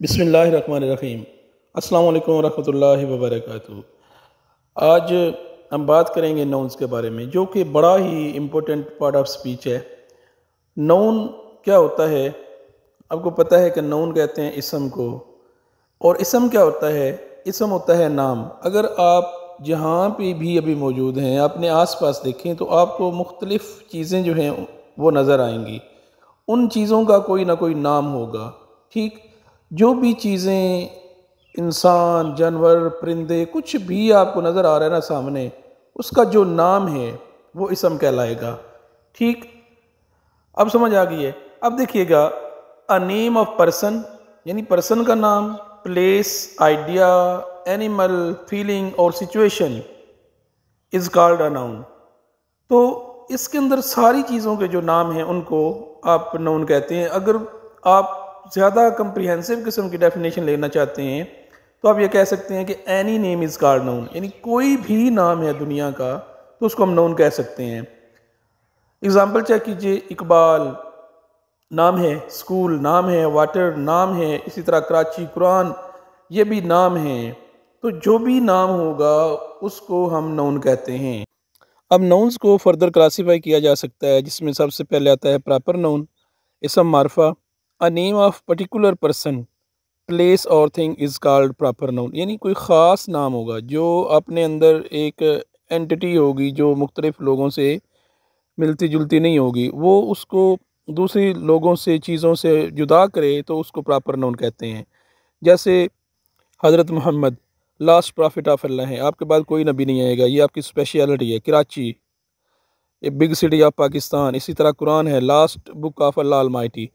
बिस्मिल्लाहिर्रहमानिर्रहीम। अस्सलाम वालेकुम रहमतुल्लाहि व बरकातुहू। आज हम बात करेंगे नाउन्स के बारे में, जो कि बड़ा ही इम्पोर्टेंट पार्ट ऑफ स्पीच है। नाउन क्या होता है? आपको पता है कि नाउन कहते हैं इसम को, और इसम क्या होता है? इसम होता है नाम। अगर आप जहाँ पे भी अभी मौजूद हैं, अपने आसपास देखें तो आपको मुख्तलिफ़ चीज़ें जो हैं वो नज़र आएंगी। उन चीज़ों का कोई ना कोई नाम होगा। ठीक, जो भी चीज़ें, इंसान, जानवर, परिंदे, कुछ भी आपको नज़र आ रहा है ना सामने, उसका जो नाम है वो इसम कहलाएगा। ठीक, अब समझ आ गई है। अब देखिएगा, अ नेम ऑफ पर्सन यानी पर्सन का नाम, प्लेस, आइडिया, एनिमल, फीलिंग और situation is called a noun. तो इसके अंदर सारी चीज़ों के जो नाम हैं उनको आप नाउन कहते हैं। अगर आप ज़्यादा कंप्रिहेंसिव किस्म की डेफिनेशन लेना चाहते हैं तो आप ये कह सकते हैं कि any name is called noun, यानी कोई भी नाम है दुनिया का तो उसको हम नाउन कह सकते हैं। एग्जाम्पल चेक कीजिए, इकबाल नाम है, स्कूल नाम है, वाटर नाम है, इसी तरह कराची, कुरान, ये भी नाम है। तो जो भी नाम होगा उसको हम नाउन कहते हैं। अब नाउन्स को फर्दर क्लासीफाई किया जा सकता है, जिसमें सबसे पहले आता है प्रॉपर नाउन, इसम मार्फा। A name of particular person, place और thing is called proper noun, यानी कोई ख़ास नाम होगा जो अपने अंदर एक एंटिटी होगी जो मुख्तलिफ लोगों से मिलती जुलती नहीं होगी, वो उसको दूसरी लोगों से, चीज़ों से जुदा करे तो उसको प्रॉपर नाउन कहते हैं। जैसे हज़रत मोहम्मद लास्ट प्रॉफिट ऑफ अल्लाह है, आपके बाद कोई नबी नहीं आएगा, ये आपकी स्पेशलिटी है। Karachi a big city of Pakistan, इसी तरह कुरान है last book of Allah Almighty.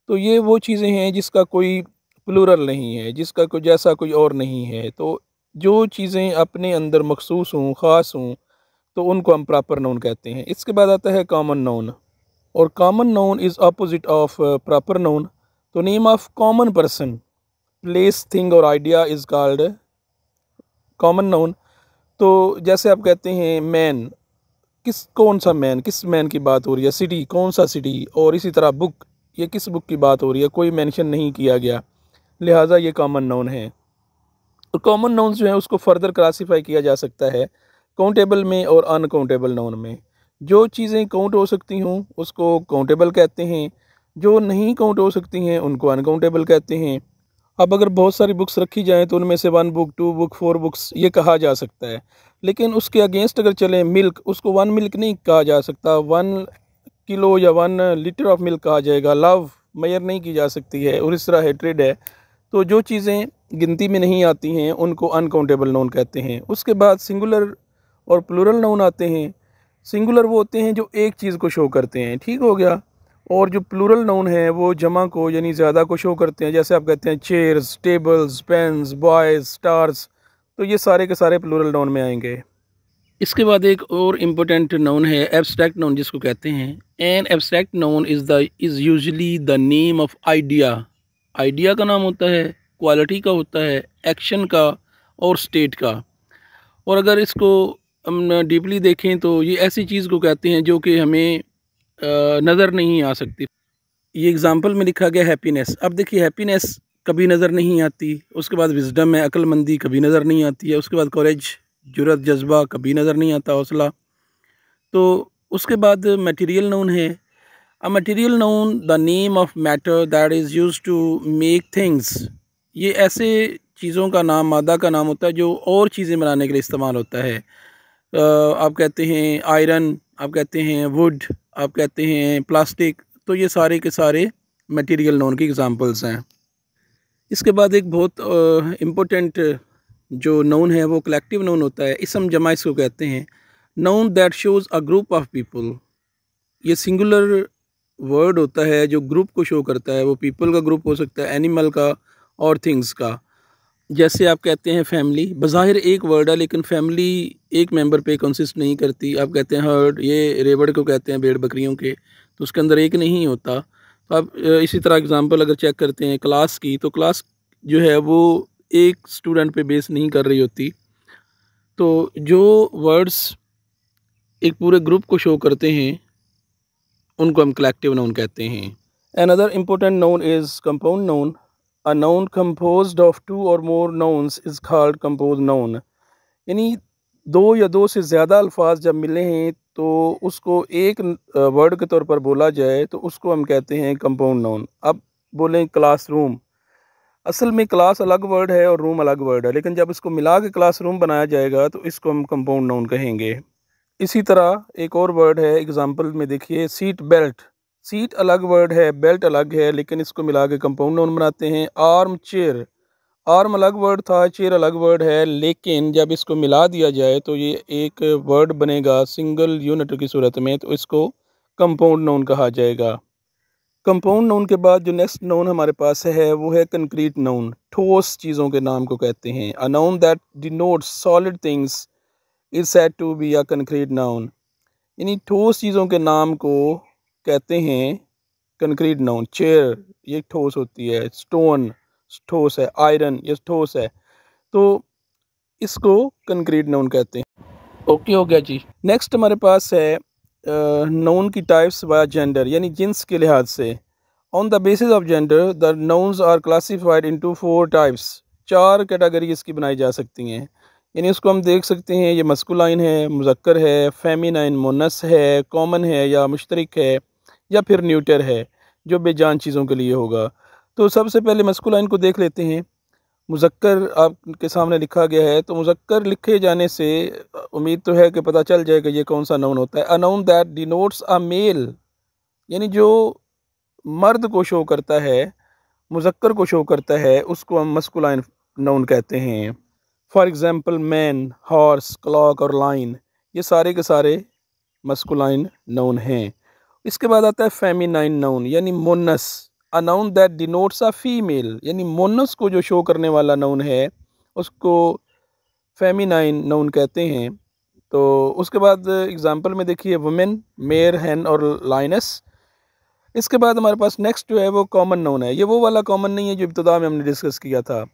तो ये वो चीज़ें हैं जिसका कोई प्लूरल नहीं है, जिसका कोई जैसा कोई और नहीं है। तो जो चीज़ें अपने अंदर मखसूस हों, ख़ास हों, तो उनको हम प्रॉपर नाउन कहते हैं। इसके बाद आता है कॉमन नाउन, और common noun is opposite of proper noun. तो name of common person, place, thing और idea is called common noun. तो जैसे आप कहते हैं मैन, कौन सा मैन, किस मैन की बात हो रही है? सिटी, कौन सा सिटी? और इसी तरह बुक, ये किस बुक की बात हो रही है? कोई मेंशन नहीं किया गया, लिहाजा ये कॉमन नाउन है। तो कॉमन नाउन जो है उसको फर्दर क्लासीफाई किया जा सकता है काउंटेबल में और अनकाउंटेबल नाउन में। जो चीज़ें काउंट हो सकती हों उसको काउंटेबल कहते हैं, जो नहीं काउंट हो सकती हैं उनको अनकाउंटेबल कहते हैं। अब अगर बहुत सारी बुक्स रखी जाएँ तो उनमें से 1 बुक, 2 बुक, 4 बुक्स ये कहा जा सकता है। लेकिन उसके अगेंस्ट अगर चलें, मिल्क, उसको 1 मिल्क नहीं कहा जा सकता, 1 किलो या 1 लीटर ऑफ मिल्क कहा जाएगा। लव मेजर नहीं की जा सकती है, और इस तरह हेट्रेड है। तो जो चीज़ें गिनती में नहीं आती हैं उनको अनकाउंटेबल नाउन कहते हैं। उसके बाद सिंगुलर और प्लूरल नाउन आते हैं। सिंगुलर वो होते हैं जो एक चीज़ को शो करते हैं, ठीक हो गया। और जो प्लूरल नाउन है वो जमा को यानी ज़्यादा को शो करते हैं। जैसे आप कहते हैं chairs, tables, pens, boys, stars, तो ये सारे के सारे प्लूरल नाउन में आएंगे। इसके बाद एक और इम्पोर्टेंट नाउन है एब्स्ट्रैक्ट नाउन, जिसको कहते हैं an abstract noun is usually the name of idea. Idea का नाम होता है, क्वालिटी का होता है, एक्शन का और स्टेट का। और अगर इसको हम डीपली देखें तो ये ऐसी चीज़ को कहते हैं जो कि हमें नज़र नहीं आ सकती। ये एग्ज़ाम्पल में लिखा गया हैप्पीनेस। अब देखिए हैप्पीनेस कभी नज़र नहीं आती। उसके बाद विजडम है, अक्लमंदी, कभी नज़र नहीं आती है। उसके बाद करेज, जुर्रत, जज्बा, कभी नज़र नहीं आता, हौसला। तो उसके बाद मटेरियल नाउन है। A material noun the name of matter that is used to make things. ये ऐसे चीज़ों का नाम, मादा का नाम होता है जो और चीज़ें बनाने के लिए इस्तेमाल होता है। आप कहते हैं आयरन, आप कहते हैं वुड, आप कहते हैं प्लास्टिक। तो ये सारे के सारे मटेरियल नाउन की एग्जांपल्स हैं। इसके बाद एक बहुत इम्पोर्टेंट जो नाउन है वो कलेक्टिव नाउन होता है। इसम जमा इसको कहते हैं। Noun that shows a group of people. ये सिंगुलर वर्ड होता है जो ग्रुप को शो करता है। वो पीपल का ग्रुप हो सकता है, एनिमल का और थिंग्स का। जैसे आप कहते हैं फैमिली, बज़ाहिर एक वर्ड है लेकिन फैमिली एक मेंबर पे कंसिस्ट नहीं करती। आप कहते हैं हर्ड, ये रेवड़ को कहते हैं, भेड़ बकरियों के, तो उसके अंदर एक नहीं होता। तो आप इसी तरह एग्जांपल अगर चेक करते हैं क्लास की, तो क्लास जो है वो एक स्टूडेंट पे बेस नहीं कर रही होती। तो जो वर्ड्स एक पूरे ग्रुप को शो करते हैं उनको हम कलेक्टिव नाउन कहते हैं। Another important noun is compound noun. A noun composed of 2 or more nouns is called compose noun. यानी दो या दो से ज़्यादा अल्फाज जब मिले हैं तो उसको एक वर्ड के तौर पर बोला जाए तो उसको हम कहते हैं कंपाउंड नाउन। अब बोलें क्लासरूम, असल में क्लास अलग वर्ड है और रूम अलग वर्ड है, लेकिन जब इसको मिला के क्लासरूम बनाया जाएगा तो इसको हम कंपाउंड नाउन कहेंगे। इसी तरह एक और वर्ड है, एग्जांपल में देखिए सीट बेल्ट। सीट अलग वर्ड है, बेल्ट अलग है, लेकिन इसको मिला के कंपाउंड नाउन बनाते हैं। आर्म चेयर, आर्म अलग वर्ड था, चेयर अलग वर्ड है, लेकिन जब इसको मिला दिया जाए तो ये एक वर्ड बनेगा सिंगल यूनिट की सूरत में, तो इसको कंपाउंड नाउन कहा जाएगा। कंपाउंड नाउन के बाद जो नेक्स्ट नाउन हमारे पास है वो है कंक्रीट नाउन। ठोस चीज़ों के नाम को कहते हैं। A noun that denotes solid things is said to be a concrete noun. यानी ठोस चीज़ों के नाम को कहते हैं कंक्रीट नाउन। चेयर ये ठोस होती है, स्टोन ठोस है, आयरन ये ठोस है, तो इसको कंक्रीट नाउन कहते हैं। ओके हो गया जी। नेक्स्ट हमारे पास है नाउन की टाइप्स बाय जेंडर, यानी जिन्स के लिहाज से। On the basis of gender the nouns are classified into 4 types. 4 category इसकी बनाई जा सकती हैं। यानी इसको हम देख सकते हैं, ये मस्कुलाइन है, मुज़क्कर है, फेमिनाइन मोनस है, कॉमन है या मुश्तरिक है, या फिर न्यूटर है जो बेजान चीज़ों के लिए होगा। तो सबसे पहले मस्कुलाइन को देख लेते हैं। मुज़क्कर आपके सामने लिखा गया है, तो मुज़क्कर लिखे जाने से उम्मीद तो है कि पता चल जाए कि ये कौन सा नाउन होता है। A noun that denotes a male, यानी जो मर्द को शो करता है, मुज़क्कर को शो करता है, उसको हम मस्कुलाइन नाउन कहते हैं। For example man, horse, clock और लाइन, ये सारे के सारे मस्कुलाइन नाउन हैं। इसके बाद आता है फेमिनाइन नाउन, यानी मोनस। अ noun that denotes a female, यानी मोनस को जो शो करने वाला नाउन है उसको फेमिनाइन नाउन कहते हैं। तो उसके बाद एग्जांपल में देखिए वुमेन, मेयर, हैन और लाइनस। इसके बाद हमारे पास नेक्स्ट जो है वो कॉमन नाउन है। ये वो वाला कॉमन नहीं है जो इब्तिदा में हमने डिस्कस किया था,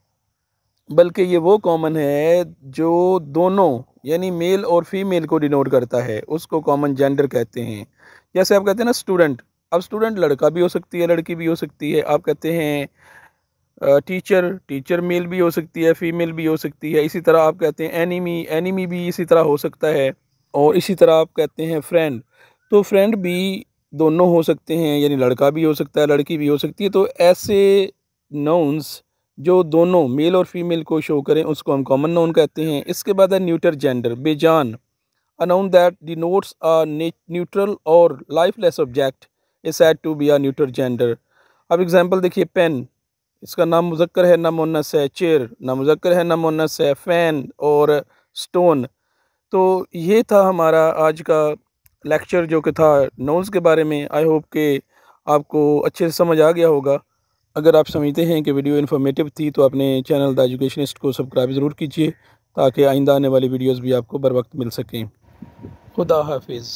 बल्कि ये वो कॉमन है जो दोनों यानी मेल और फीमेल को डिनोट करता है, उसको कॉमन जेंडर कहते हैं। जैसे आप कहते हैं ना स्टूडेंट, अब स्टूडेंट लड़का भी हो सकती है, लड़की भी हो सकती है। आप कहते हैं टीचर, टीचर मेल भी हो सकती है, फीमेल भी हो सकती है। इसी तरह आप कहते हैं एनिमी, एनिमी भी इसी तरह हो सकता है। और इसी तरह आप कहते हैं फ्रेंड, तो फ्रेंड भी दोनों हो सकते हैं, यानी लड़का भी हो सकता है, लड़की भी हो सकती है। तो ऐसे नाउन्स जो दोनों मेल और फीमेल को शो करें उसको हम कॉमन नाउन कहते हैं। इसके बाद है न्यूटर जेंडर, बेजान। A noun that denotes a neutral और lifeless object is said to be a neuter gender. अब एग्जांपल देखिए, पेन, इसका नाम मुज़क्कर है ना मुन्नस है। चेयर ना मुज़क्कर है ना मुन्नस है। फ़ैन और स्टोन। तो ये था हमारा आज का लेक्चर जो कि था नाउन्स के बारे में। आई होप कि आपको अच्छे से समझ आ गया होगा। अगर आप समझते हैं कि वीडियो इन्फॉर्मेटिव थी तो अपने चैनल द एजुकेशनिस्ट को सब्सक्राइब ज़रूर कीजिए ताकि आइंदा आने वाली वीडियोस भी आपको बर वक्त मिल सकें। खुदा हाफिज़।